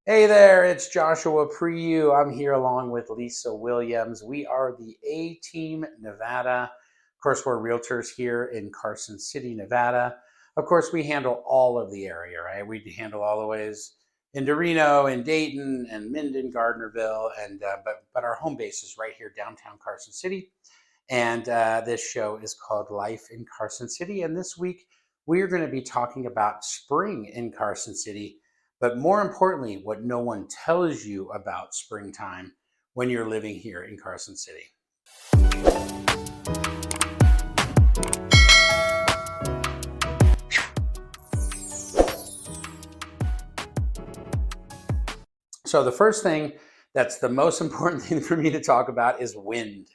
Hey there, it's Joshua Priou. I'm here along with Lisa Williams. We are the A Team Nevada. Of course, we're realtors here in Carson City, Nevada. Of course, we handle all of the area, right? We handle all the ways into Reno and Dayton and Minden, Gardnerville, and but our home base is right here downtown Carson City. And this show is called Life in Carson City. And this week, we're going to be talking about spring in Carson City, but more importantly, what no one tells you about springtime when you're living here in Carson City. So, the first thing that's the most important thing for me to talk about is wind.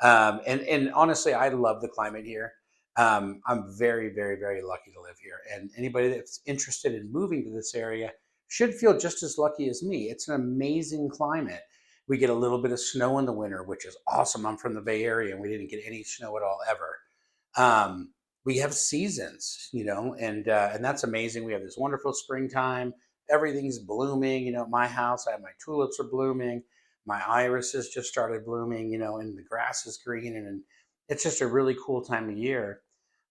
And honestly, I love the climate here. I'm very, very, very lucky to live here. And anybody that's interested in moving to this area should feel just as lucky as me. It's an amazing climate. We get a little bit of snow in the winter, which is awesome. I'm from the Bay Area and we didn't get any snow at all ever. We have seasons, and that's amazing. We have this wonderful springtime. Everything's blooming. At my house, I have my tulips are blooming, my irises just started blooming, and the grass is green, and it's just a really cool time of year.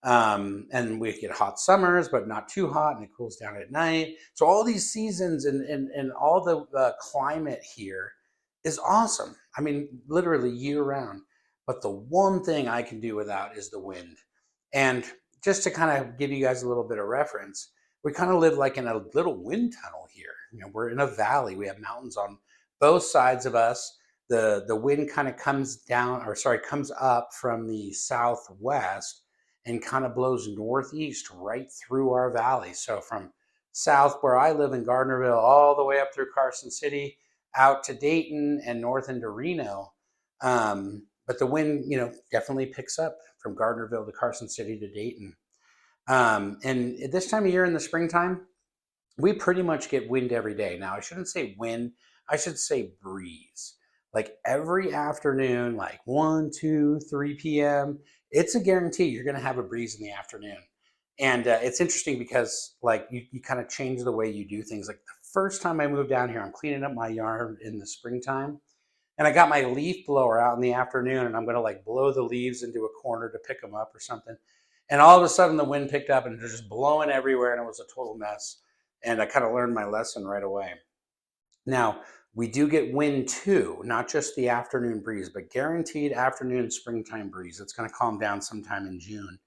And we get hot summers, but not too hot, and it cools down at night. So all these seasons and all the climate here is awesome. I mean, literally year round. But the one thing I can do without is the wind. And just to kind of give you guys a little bit of reference, we kind of live like in a little wind tunnel here. We're in a valley. We have mountains on both sides of us. The wind kind of comes down, or sorry, comes up from the southwest and kind of blows northeast right through our valley. So from south where I live in Gardnerville all the way up through Carson City, out to Dayton and north into Reno. But the wind, definitely picks up from Gardnerville to Carson City to Dayton. And at this time of year in the springtime, we pretty much get wind every day. Now, I shouldn't say wind, I should say breeze. Like every afternoon, like 1, 2, 3 p.m., it's a guarantee you're going to have a breeze in the afternoon. And it's interesting because like you kind of change the way you do things. Like the first time I moved down here, I'm cleaning up my yard in the springtime. And I got my leaf blower out in the afternoon and I'm going to like blow the leaves into a corner to pick them up or something. And all of a sudden the wind picked up and it was just blowing everywhere and it was a total mess. And I kind of learned my lesson right away. Now, we do get wind too, not just the afternoon breeze, but guaranteed afternoon springtime breeze. It's going to calm down sometime in June.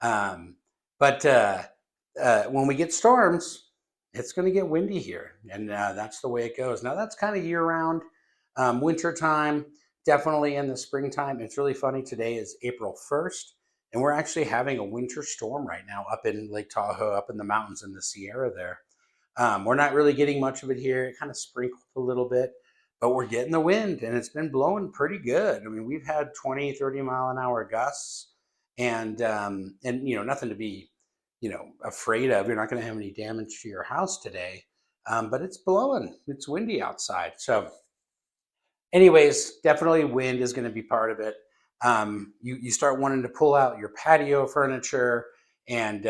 Um, but when we get storms, it's going to get windy here. And that's the way it goes. Now, that's kind of year round. Winter time, definitely in the springtime. It's really funny. Today is April 1st, and we're actually having a winter storm right now up in Lake Tahoe, up in the mountains in the Sierra there. We're not really getting much of it here. It kind of sprinkled a little bit, but we're getting the wind and it's been blowing pretty good. I mean, we've had 20, 30 mile an hour gusts and nothing to be, afraid of. You're not going to have any damage to your house today. But it's blowing. It's windy outside. So anyways, definitely wind is going to be part of it. You start wanting to pull out your patio furniture and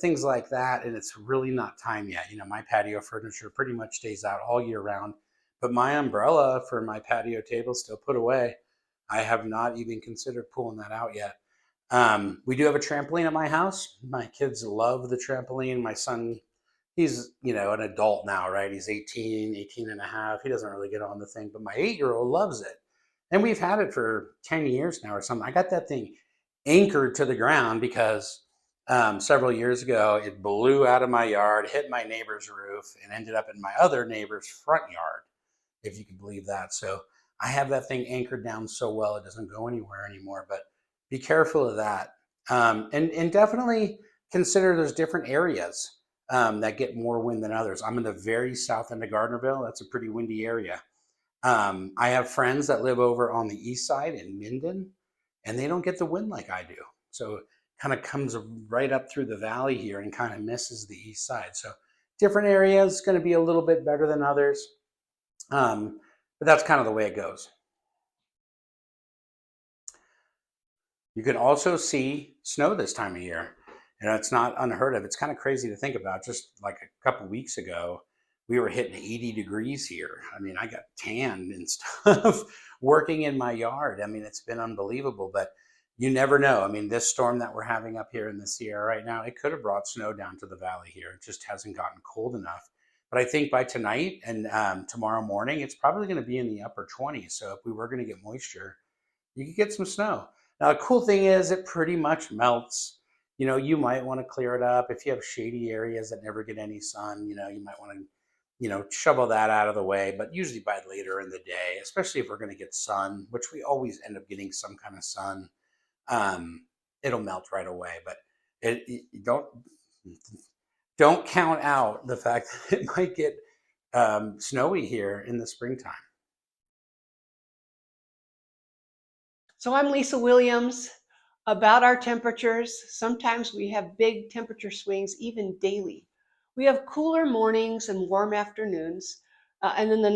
things like that, and it's really not time yet. My patio furniture pretty much stays out all year round, but my umbrella for my patio table is still put away. I have not even considered pulling that out yet. We do have a trampoline at my house. My kids love the trampoline. My son, he's, an adult now, right? He's 18, 18 and a half. He doesn't really get on the thing, but my 8-year-old loves it. And we've had it for 10 years now or something. I got that thing anchored to the ground because several years ago, it blew out of my yard, hit my neighbor's roof, and ended up in my other neighbor's front yard, if you can believe that. So I have that thing anchored down so well it doesn't go anywhere anymore. But be careful of that. And definitely consider there's different areas that get more wind than others. I'm in the very south end of Gardnerville. That's a pretty windy area. I have friends that live over on the east side in Minden, and they don't get the wind like I do. So it kind of comes right up through the valley here and kind of misses the east side. So different areas going to be a little bit better than others. But that's kind of the way it goes. You can also see snow this time of year. It's not unheard of. It's kind of crazy to think about. Just like a couple weeks ago, we were hitting 80 degrees here. I mean, I got tanned and stuff working in my yard. I mean, it's been unbelievable, but you never know. I mean, this storm that we're having up here in the Sierra right now, it could have brought snow down to the valley here. It just hasn't gotten cold enough. But I think by tonight and tomorrow morning, it's probably going to be in the upper 20s. So if we were going to get moisture, you could get some snow. Now, the cool thing is it pretty much melts. You know, you might want to clear it up. If you have shady areas that never get any sun, you know, you might want to, shovel that out of the way. But usually by later in the day, especially if we're going to get sun, which we always end up getting some kind of sun, um, it'll melt right away. But don't count out the fact that it might get snowy here in the springtime. So I'm Lisa Williams. About our temperatures, sometimes we have big temperature swings, even daily. We have cooler mornings and warm afternoons, and then the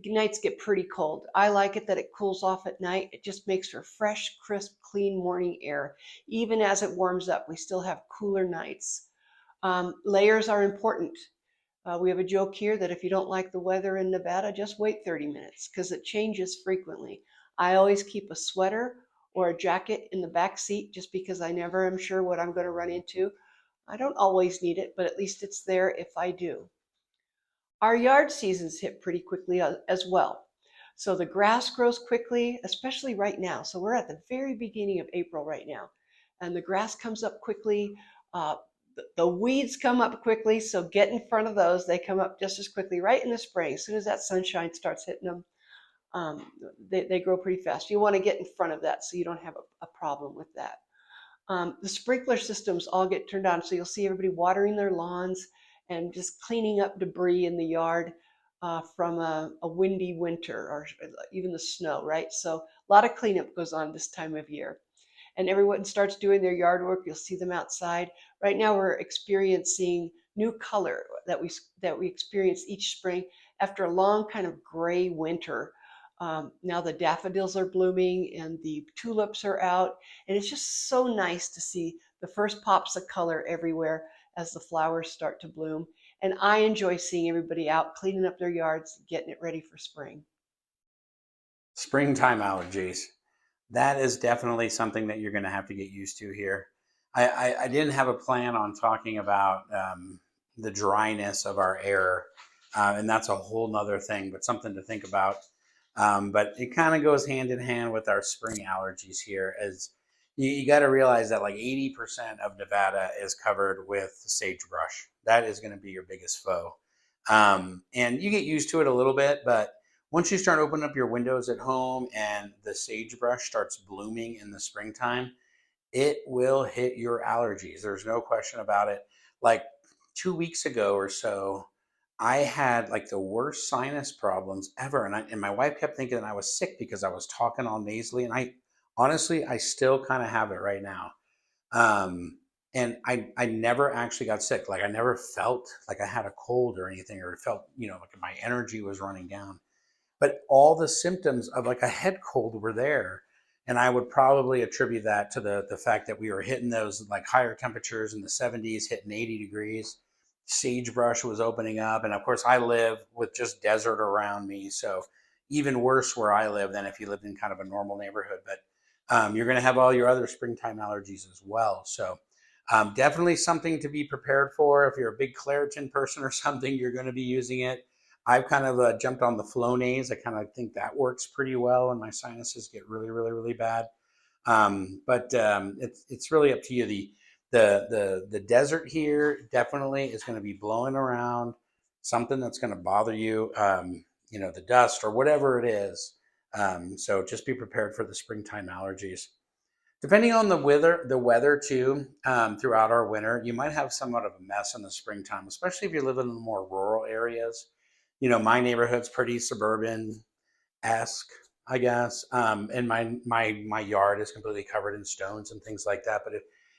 nights get pretty cold. I like it that it cools off at night. It just makes for fresh, crisp, clean morning air. Even as it warms up, we still have cooler nights. Layers are important. We have a joke here that if you don't like the weather in Nevada, just wait 30 minutes because it changes frequently. I always keep a sweater or a jacket in the back seat just because I never am sure what I'm going to run into. I don't always need it, but at least it's there if I do. Our yard seasons hit pretty quickly as well. So the grass grows quickly, especially right now. So we're at the very beginning of April right now, and the grass comes up quickly. Uh, the weeds come up quickly, so get in front of those. They come up just as quickly right in the spring. As soon as that sunshine starts hitting them, they grow pretty fast. You want to get in front of that so you don't have a problem with that. The sprinkler systems all get turned on, so you'll see everybody watering their lawns and just cleaning up debris in the yard from a windy winter or even the snow, right? So a lot of cleanup goes on this time of year. And everyone starts doing their yard work. You'll see them outside. Right now, we're experiencing new color that we experience each spring after a long kind of gray winter. Now the daffodils are blooming and the tulips are out, and it's just so nice to see the first pops of color everywhere as the flowers start to bloom. And I enjoy seeing everybody out cleaning up their yards, getting it ready for spring. Springtime allergies. That is definitely something that you're going to have to get used to here. I didn't have a plan on talking about the dryness of our air, and that's a whole nother thing, but something to think about. But it kind of goes hand in hand with our spring allergies here, as you got to realize that like 80% of Nevada is covered with sagebrush. That is going to be your biggest foe. And you get used to it a little bit, but once you start opening up your windows at home and the sagebrush starts blooming in the springtime, it will hit your allergies. There's no question about it. Like 2 weeks ago or so, I had like the worst sinus problems ever. And my wife kept thinking that I was sick because I was talking all nasally. And I still kind of have it right now. Um, and I never actually got sick. Like I never felt like I had a cold or anything, or felt, like my energy was running down, but all the symptoms of like a head cold were there. And I would probably attribute that to the fact that we were hitting those like higher temperatures in the 70s, hitting 80 degrees. Sagebrush was opening up. And of course, I live with just desert around me. So even worse where I live than if you lived in kind of a normal neighborhood. But you're going to have all your other springtime allergies as well. So definitely something to be prepared for. If you're a big Claritin person or something, you're going to be using it. I've kind of jumped on the Flonase. I kind of think that works pretty well, and my sinuses get really, really, really bad. But it's really up to you. The desert here definitely is going to be blowing around something that's going to bother you. The dust or whatever it is. So just be prepared for the springtime allergies. Depending on the weather too, throughout our winter, you might have somewhat of a mess in the springtime, especially if you live in the more rural areas. My neighborhood's pretty suburban esque, I guess, and my yard is completely covered in stones and things like that. But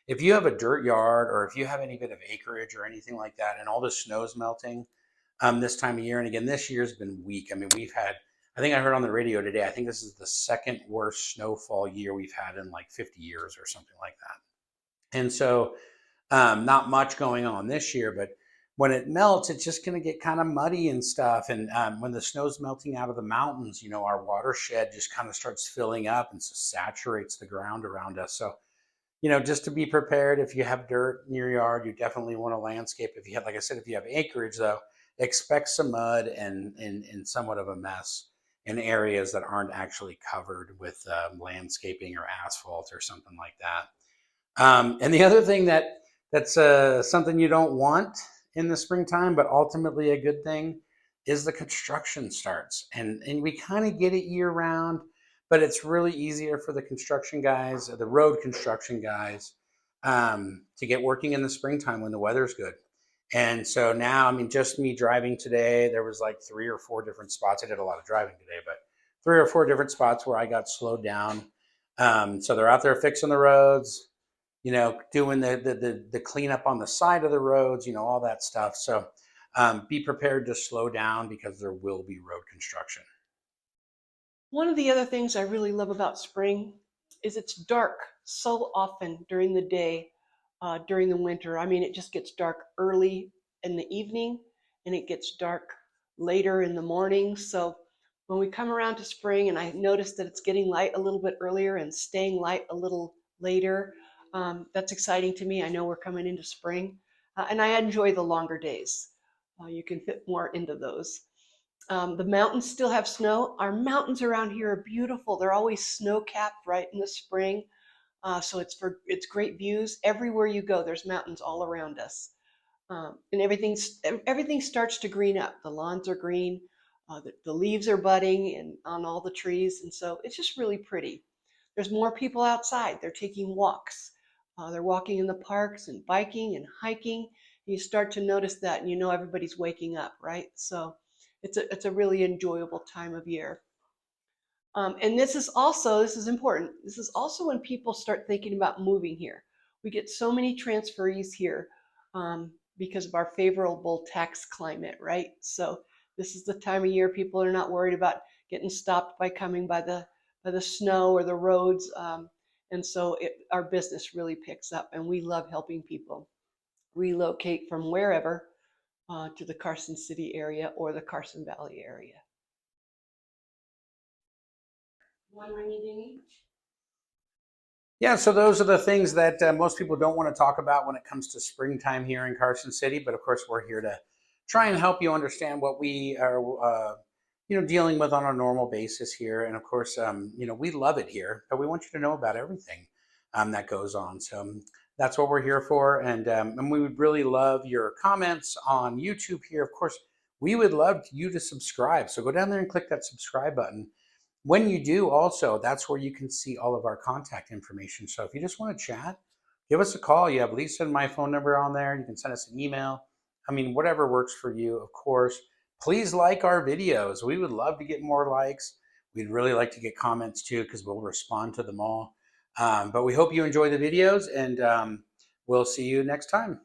if you have a dirt yard, or if you have any bit of acreage or anything like that, and all the snow's melting this time of year, and again, this year's been weak. I mean, I think I heard on the radio today, I think this is the second worst snowfall year we've had in like 50 years or something like that. And so, not much going on this year, but when it melts, it's just going to get kind of muddy and stuff. And when the snow's melting out of the mountains, our watershed just kind of starts filling up and so saturates the ground around us. So, just to be prepared, if you have dirt in your yard, you definitely want to landscape. If you have, like I said, if you have acreage, though, expect some mud and somewhat of a mess in areas that aren't actually covered with landscaping or asphalt or something like that. And the other thing that's something you don't want in the springtime, but ultimately a good thing, is the construction starts. And we kind of get it year round, but it's really easier for the construction guys, or the road construction guys, to get working in the springtime when the weather's good. And so now, I mean, just me driving today, there was like 3 or 4 different spots. I did a lot of driving today, but 3 or 4 different spots where I got slowed down. So they're out there fixing the roads, doing the cleanup on the side of the roads, all that stuff. So be prepared to slow down because there will be road construction. One of the other things I really love about spring is it's dark so often during the day, during the winter. I mean, it just gets dark early in the evening and it gets dark later in the morning. So when we come around to spring and I notice that it's getting light a little bit earlier and staying light a little later, that's exciting to me. I know we're coming into spring, and I enjoy the longer days. You can fit more into those. The mountains still have snow. Our mountains around here are beautiful. They're always snow capped right in the spring. So it's great views. Everywhere you go, there's mountains all around us. And everything starts to green up. The lawns are green, the leaves are budding and on all the trees, and so it's just really pretty. There's more people outside. They're taking walks. They're walking in the parks and biking and hiking. You start to notice that, and everybody's waking up, right? So it's a really enjoyable time of year. And this is important. This is also when people start thinking about moving here. We get so many transferees here, because of our favorable tax climate, right? So this is the time of year people are not worried about getting stopped by coming by the snow or the roads. And so our business really picks up, and we love helping people relocate from wherever, to the Carson City area or the Carson Valley area. One ringy dingy. Yeah, so those are the things that most people don't want to talk about when it comes to springtime here in Carson City. But of course, we're here to try and help you understand what we are, dealing with on a normal basis here. And of course, we love it here, but we want you to know about everything that goes on. So that's what we're here for. And we would really love your comments on YouTube here. Of course, we would love you to subscribe. So go down there and click that subscribe button. When you do, also, that's where you can see all of our contact information. So if you just want to chat, give us a call. You have Lisa and my phone number on there. You can send us an email. I mean, whatever works for you, of course. Please like our videos. We would love to get more likes. We'd really like to get comments too, because we'll respond to them all. But we hope you enjoy the videos, and we'll see you next time.